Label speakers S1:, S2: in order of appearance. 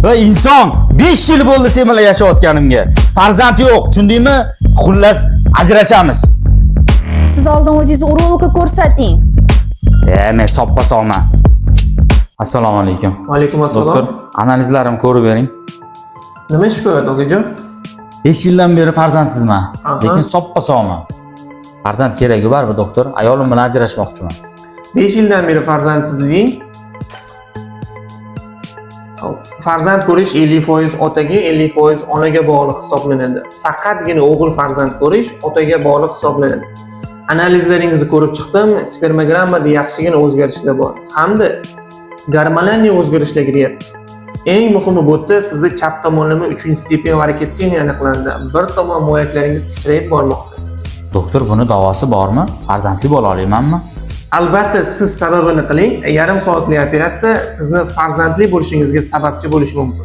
S1: Va inson 5 yil bo'ldi sen bilan yashayotganimga. Farzand yo'q, tushundingmi? Xullas ajrashamiz.
S2: Siz oldin o'zingizni urologga ko'rsating.
S1: Men soppa solma. Assalomu alaykum.
S3: Va alaykum assalom.
S1: Doktor, analizlarimni ko'rib bering.
S3: Nima shikoyat okajon?
S1: 5 yildan beri farzandsizman,
S3: Aha.
S1: lekin soppa solma. Farzand kerak baribir doktor. Ayolim bilan ajrashmoqchiman.
S3: 5 yildan beri farzandsizlik. Farzand ko'rish 50% otaga, 50% onaga bog'liq hisoblanadi. Faqatgina o'g'il farzand ko'rish otaga bog'liq hisoblanadi. Analizlaringizni ko'rib chiqdim, spermogrammada yaxshigina o'zgarishlar bor. Hamda gormonal o'zgarishlar kiryapti. Eng muhimi bu yerda sizda chap tomonlama 3-stepen varikatsiyani aniqlandi. Bir tomon moyaklaringiz kichrayib bormoqda.
S1: Doktor, buni davosi bormi? Farzandli bo'la olamanmi?
S3: Albatta siz sababini qiling. Yarim soatlik operatsiya sizni farzandli bo'lishingizga sababchi bo'lishi mumkin.